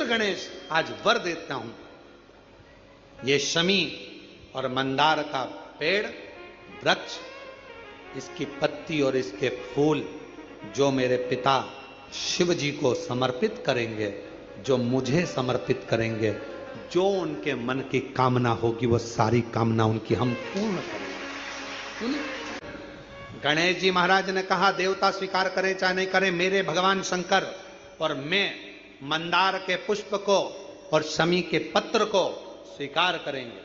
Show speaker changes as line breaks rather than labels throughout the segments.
गणेश आज वर देता हूं, ये शमी और मंदार का पेड़ वृक्ष, इसकी पत्ती और इसके फूल जो मेरे पिता शिव जी को समर्पित करेंगे, जो मुझे समर्पित करेंगे, जो उनके मन की कामना होगी वो सारी कामना उनकी हम पूर्ण करेंगे। गणेश जी महाराज ने कहा देवता स्वीकार करे चाहे नहीं करे, मेरे भगवान शंकर और मैं मंदार के पुष्प को और शमी के पत्र को स्वीकार करेंगे।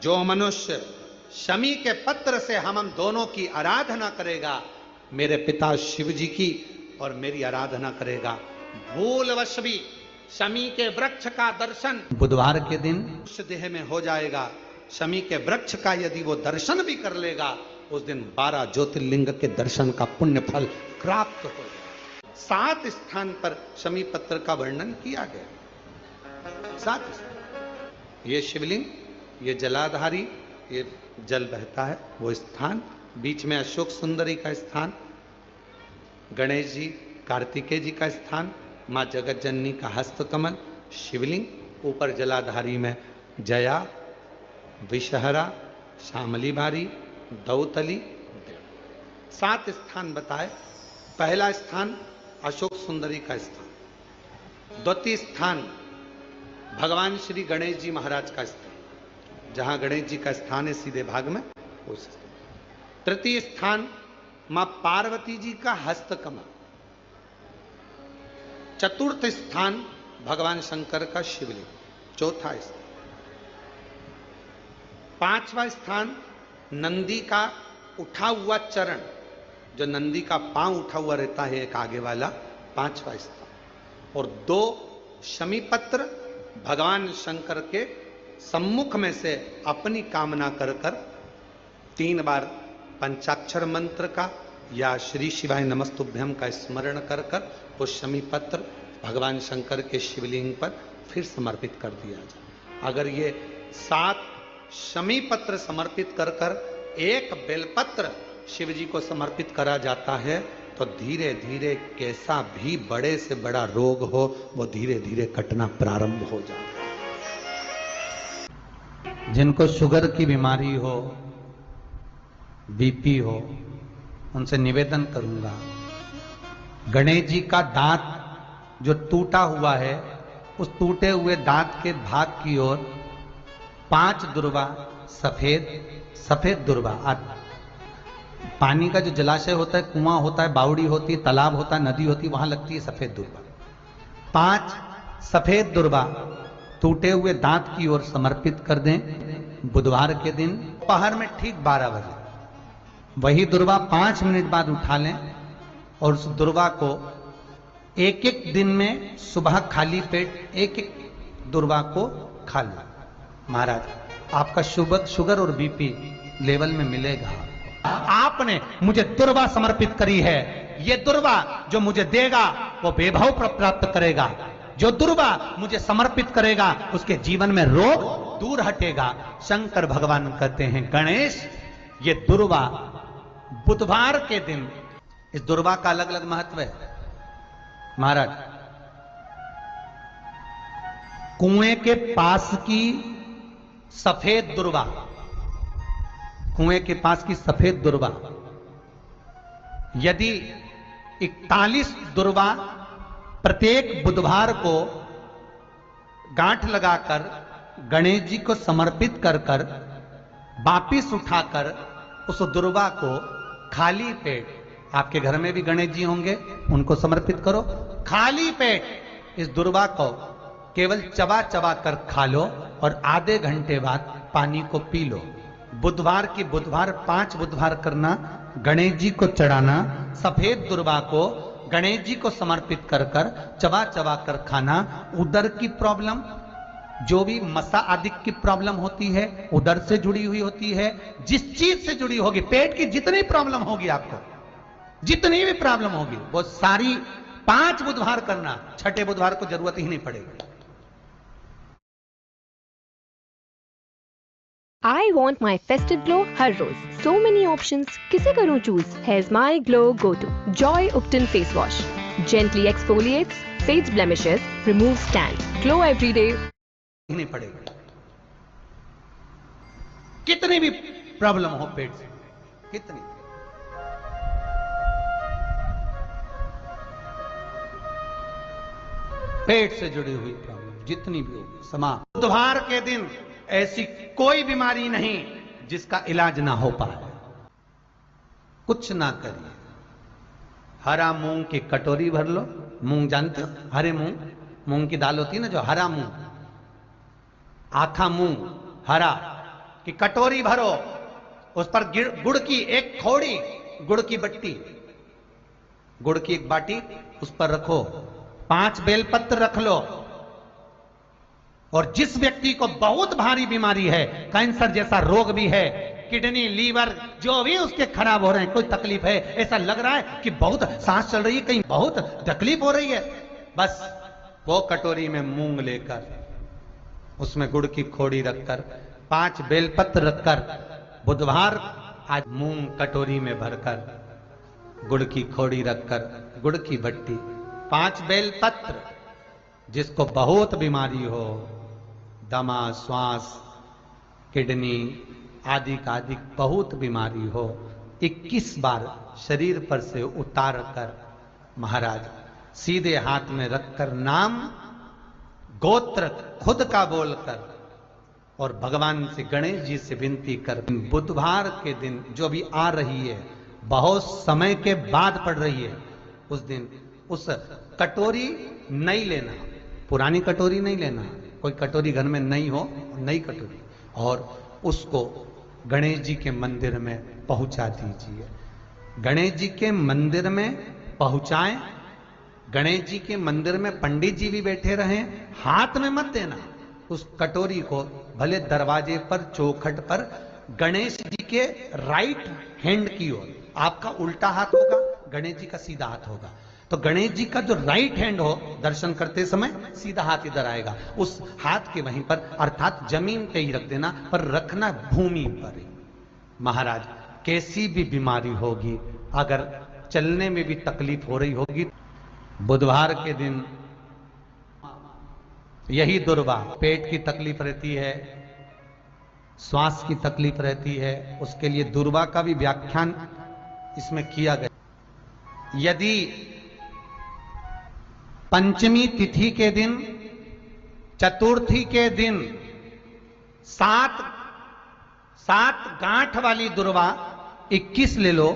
जो मनुष्य शमी के पत्र से हम दोनों की आराधना करेगा, मेरे पिता शिव जी की और मेरी आराधना करेगा, भूलवश भी शमी के वृक्ष का दर्शन बुधवार के दिन उस देह में हो जाएगा। शमी के वृक्ष का यदि वो दर्शन भी कर लेगा, उस दिन 12 ज्योतिर्लिंग के दर्शन का पुण्य फल प्राप्त हो जाएगा। 7 स्थान पर शमी पत्र का वर्णन किया गया। 7 स्थान, ये शिवलिंग, ये जलाधारी, ये जल बहता है वो स्थान, बीच में अशोक सुंदरी का स्थान, गणेश जी कार्तिकेय जी का स्थान, माँ जगत जननी का हस्तकमल, शिवलिंग, ऊपर जलाधारी में जया, विषहरा, श्यामली बारी, दौतली, 7 स्थान बताए। पहला स्थान अशोक सुंदरी का स्थान, द्वितीय स्थान भगवान श्री गणेश जी महाराज का स्थान, जहां गणेश जी का स्थान है सीधे भाग में उस स्थान। तृतीय स्थान मां पार्वती जी का हस्तकमल। चतुर्थ स्थान भगवान शंकर का शिवलिंग। चौथा स्थान। 5वां स्थान नंदी का उठा हुआ चरण, जो नंदी का पांव उठा हुआ रहता है एक आगे वाला, 5वां स्थान। और 2 शमी पत्र भगवान शंकर के सम्मुख में से अपनी कामना कर 3 बार पंचाक्षर मंत्र का या श्री शिवाय नमस्तुभ्यम का स्मरण कर वो शमी पत्र भगवान शंकर के शिवलिंग पर फिर समर्पित कर दिया जाए। अगर ये 7 शमी पत्र समर्पित कर एक बेलपत्र शिव जी को समर्पित करा जाता है, तो धीरे धीरे कैसा भी बड़े से बड़ा रोग हो वो धीरे धीरे कटना प्रारंभ हो जाता है। जिनको शुगर की बीमारी हो, बीपी हो, उनसे निवेदन करूंगा, गणेश जी का दांत जो टूटा हुआ है, उस टूटे हुए दांत के भाग की ओर 5 दुर्वा सफेद दुर्वा, पानी का जो जलाशय होता है, कुआं होता है, बावड़ी होती है, तालाब होता है, नदी होती है, वहां लगती है सफेद दुर्वा। 5 सफेद दुर्वा टूटे हुए दांत की ओर समर्पित कर दें। बुधवार के दिन दोपहर में ठीक 12 बजे वही दुर्वा 5 मिनट बाद उठा लें और उस दुर्वा को एक दिन में सुबह खाली पेट एक दुर्वा को खा लें। महाराज, आपका शुगर और बीपी लेवल में मिलेगा। आपने मुझे दुर्वा समर्पित करी है, ये दुर्वा जो मुझे देगा वो वैभव प्राप्त करेगा। जो दुर्वा मुझे समर्पित करेगा उसके जीवन में रोग दूर हटेगा। शंकर भगवान कहते हैं, गणेश ये दुर्वा बुधवार के दिन, इस दुर्वा का अलग अलग महत्व है। महाराज, कुएं के पास की सफेद दुर्वा, कुएं के पास की सफेद दुर्वा, यदि 41 दुर्वा प्रत्येक बुधवार को गांठ लगाकर गणेश जी को समर्पित कर वापिस उठाकर उस दुर्वा को खाली पेट, आपके घर में भी गणेश जी होंगे, उनको समर्पित करो। खाली पेट इस दुर्वा को केवल चबा चबा कर खा लो और आधे घंटे बाद पानी को पी लो। बुधवार की बुधवार 5 बुधवार करना, गणेश जी को चढ़ाना, सफेद दुर्वा को गणेश जी को समर्पित कर चबा चबा कर खाना। उदर की प्रॉब्लम, जो भी मसा आदि की प्रॉब्लम होती है, उदर से जुड़ी हुई होती है, जिस चीज से जुड़ी होगी, पेट की जितनी प्रॉब्लम होगी, आपको जितनी भी प्रॉब्लम होगी, वो सारी 5 बुधवार करना। 6ठे बुधवार को जरूरत ही नहीं पड़ेगी।
I want my festive glow her rose. So many options, किसे करूं choose? Here's my glow go to Joy Upton face wash. Gently exfoliates, fades blemishes, removes tan. Glow every day.
नहीं पड़ेगा, कितनी भी प्रॉब्लम हो पेट से, कितनी पेट से जुड़ी हुई प्रॉब्लम जितनी भी होगी समाप्त। बुधवार के दिन ऐसी कोई बीमारी नहीं जिसका इलाज ना हो पाए। कुछ ना करिए, हरा मूंग की कटोरी भर लो। मूंग जानते हो, हरे मूंग, मूंग की दाल होती है ना जो, हरा मूंग, आखा मूंग हरा की कटोरी भरो, उस पर गुड़ की एक खोड़ी, गुड़ की बट्टी, गुड़ की एक बाटी उस पर रखो, 5 बेलपत्र रख लो। और जिस व्यक्ति को बहुत भारी बीमारी है, कैंसर जैसा रोग भी है, किडनी लीवर जो भी उसके खराब हो रहे हैं, कोई तकलीफ है, ऐसा लग रहा है कि बहुत सांस चल रही है, कहीं बहुत तकलीफ हो रही है, बस वो कटोरी में मूंग लेकर, उसमें गुड़ की खोड़ी रखकर, 5 बेलपत्र रखकर, बुधवार आज मूंग कटोरी में भरकर, गुड़ की खोड़ी रखकर, गुड़ की भट्टी, 5 बेलपत्र, जिसको बहुत बीमारी हो, दमा, श्वास, किडनी आदि का आदि बहुत बीमारी हो, 21 बार शरीर पर से उतार कर महाराज सीधे हाथ में रखकर नाम गोत्र खुद का बोलकर और भगवान से, गणेश जी से विनती कर, बुधवार के दिन जो भी आ रही है, बहुत समय के बाद पड़ रही है, उस दिन उस कटोरी नहीं लेना, पुरानी कटोरी नहीं लेना, कोई कटोरी घर में नहीं हो, नई कटोरी, और उसको गणेश जी के मंदिर में पहुंचा दीजिए। गणेश जी के मंदिर में पहुंचाएं, गणेश जी के मंदिर में पंडित जी भी बैठे रहें, हाथ में मत देना उस कटोरी को, भले दरवाजे पर, चौखट पर, गणेश जी के राइट हैंड की ओर, आपका उल्टा हाथ होगा, गणेश जी का सीधा हाथ होगा, तो गणेश जी का जो राइट हैंड हो, दर्शन करते समय सीधा हाथ इधर आएगा, उस हाथ के वहीं पर, अर्थात जमीन पे ही रख देना, पर रखना भूमि पर ही। महाराज कैसी भी बीमारी होगी, अगर चलने में भी तकलीफ हो रही होगी, बुधवार के दिन यही दुर्वा, पेट की तकलीफ रहती है, श्वास की तकलीफ रहती है, उसके लिए दुर्वा का भी व्याख्यान इसमें किया गया। यदि पंचमी तिथि के दिन, चतुर्थी के दिन 7 गांठ वाली दुर्वा 21 ले लो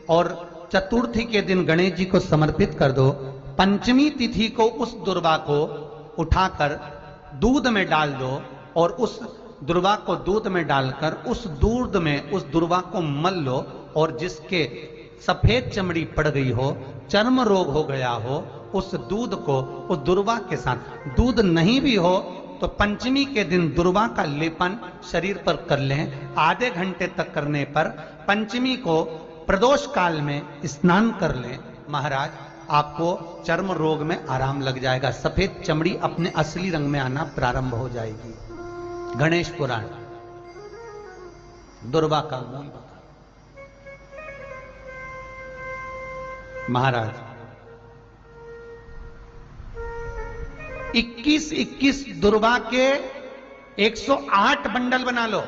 और चतुर्थी के दिन गणेश जी को समर्पित कर दो। पंचमी तिथि को उस दुर्वा को उठाकर दूध में डाल दो और उस दुर्वा को दूध में डालकर उस दूध में उस दुर्वा को मल लो, और जिसके सफेद चमड़ी पड़ गई हो, चर्म रोग हो गया हो, उस दूध को उस दुर्वा के साथ, दूध नहीं भी हो तो पंचमी के दिन दुर्वा का लेपन शरीर पर कर लें। आधे घंटे तक करने पर पंचमी को प्रदोष काल में स्नान कर लें। महाराज आपको चर्म रोग में आराम लग जाएगा, सफेद चमड़ी अपने असली रंग में आना प्रारंभ हो जाएगी। गणेश पुराण दुर्वा का मूल बता। महाराज 21 दुर्वा के 108 बंडल बना लो।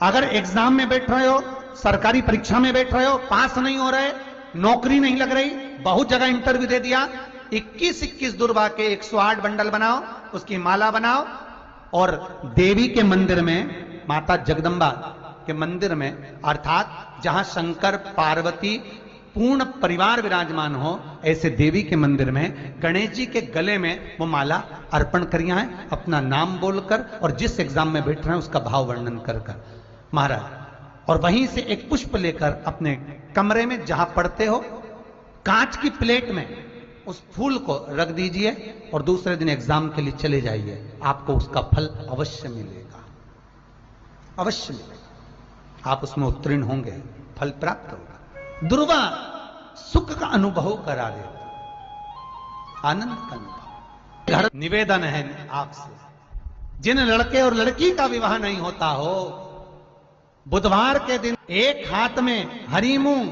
अगर एग्जाम में बैठ रहे हो, सरकारी परीक्षा में बैठ रहे हो, पास नहीं हो रहे, नौकरी नहीं लग रही, बहुत जगह इंटरव्यू दे दिया, 21 दुर्वा के 108 बंडल बनाओ, उसकी माला बनाओ और देवी के मंदिर में, माता जगदम्बा के मंदिर में, अर्थात जहां शंकर पार्वती पूर्ण परिवार विराजमान हो, ऐसे देवी के मंदिर में गणेश जी के गले में वो माला अर्पण करिए हैं, अपना नाम बोलकर और जिस एग्जाम में बैठ रहे हैं उसका भाव वर्णन कर महाराज, और वहीं से एक पुष्प लेकर अपने कमरे में जहां पढ़ते हो, कांच की प्लेट में उस फूल को रख दीजिए और दूसरे दिन एग्जाम के लिए चले जाइए, आपको उसका फल अवश्य मिलेगा, अवश्य मिलेगा, आप उसमें उत्तीर्ण होंगे, फल प्राप्त होगा। दुर्वा सुख का अनुभव करा देता, आनंद का अनुभव। घर निवेदन है आपसे, जिन लड़के और लड़की का विवाह नहीं होता हो, बुधवार के दिन एक हाथ में हरी मूंग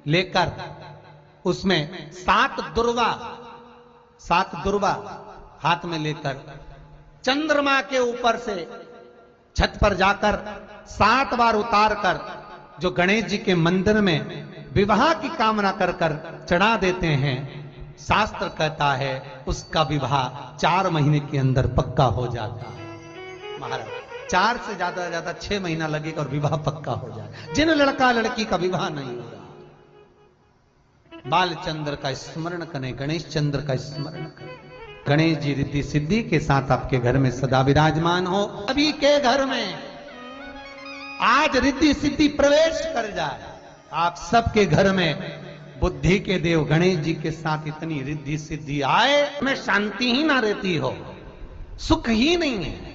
लेकर उसमें 7 दुर्वा हाथ में लेकर चंद्रमा के ऊपर से छत पर जाकर 7 बार उतार कर जो गणेश जी के मंदिर में विवाह की कामना कर कर चढ़ा देते हैं, शास्त्र कहता है उसका विवाह 4 महीने के अंदर पक्का हो जाता है। महाराज 4 से ज्यादा 6 महीना लगेगा और विवाह पक्का हो जाए। जिन लड़का लड़की का विवाह नहीं हो रहा, बालचंद्र का स्मरण करें, गणेश चंद्र का स्मरण करें। गणेश जी रिद्धि सिद्धि के साथ आपके घर में सदा विराजमान हो। सभी के घर में आज रिद्धि सिद्धि प्रवेश कर जाए। आप सबके घर में बुद्धि के देव गणेश जी के साथ इतनी रिद्धि सिद्धि आए, में शांति ही ना रहती हो, सुख ही नहीं है।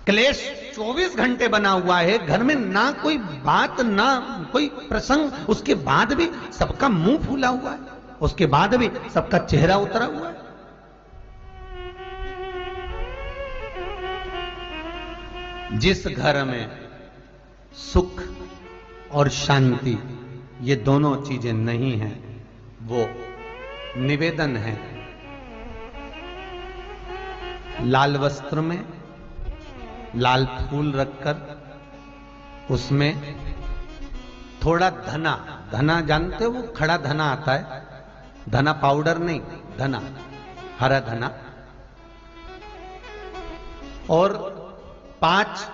क्लेश 24 घंटे बना हुआ है घर में, ना कोई बात ना कोई प्रसंग, उसके बाद भी सबका मुंह फूला हुआ है, उसके बाद भी सबका चेहरा उतरा हुआ है। जिस घर में सुख और शांति ये दोनों चीजें नहीं हैं, वो निवेदन है लाल वस्त्र में लाल फूल रखकर उसमें थोड़ा धना जानते हो, वो खड़ा धना आता है, धना पाउडर नहीं, धना हरा धना, और 5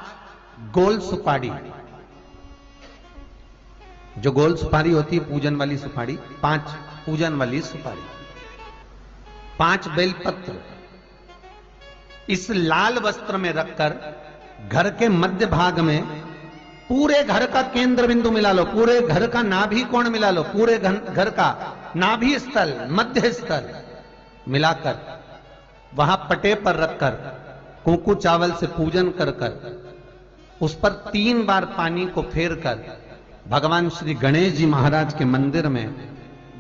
गोल सुपारी, जो गोल सुपारी होती है पूजन वाली सुपारी, 5 पूजन वाली सुपारी, 5 बेलपत्र इस लाल वस्त्र में रखकर घर के मध्य भाग में पूरे घर का केंद्र बिंदु मिला लो, पूरे घर का नाभि कोण मिला लो, पूरे घर का नाभि स्थल मध्य स्थल मिलाकर वहां पटे पर रखकर कुंकू चावल से पूजन कर कर उस पर 3 बार पानी को फेर कर भगवान श्री गणेश जी महाराज के मंदिर में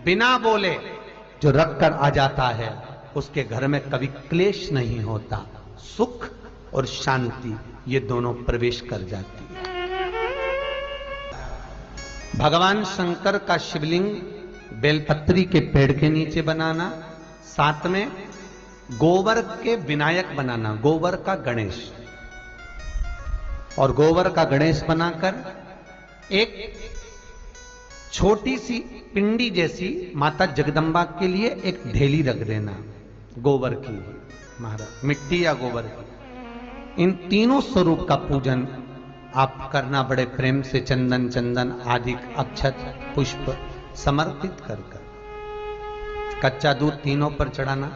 बिना बोले जो रख कर आ जाता है, उसके घर में कभी क्लेश नहीं होता, सुख और शांति ये दोनों प्रवेश कर जाती है। भगवान शंकर का शिवलिंग बेलपत्री के पेड़ के नीचे बनाना, साथ में गोबर के विनायक बनाना, गोबर का गणेश, और गोबर का गणेश बनाकर एक छोटी सी पिंडी जैसी माता जगदम्बा के लिए एक ढेली रख देना गोबर की, महाराज मिट्टी या गोबर की। इन तीनों स्वरूप का पूजन आप करना बड़े प्रेम से, चंदन आदि अक्षत पुष्प समर्पित कर कर, कच्चा दूध तीनों पर चढ़ाना,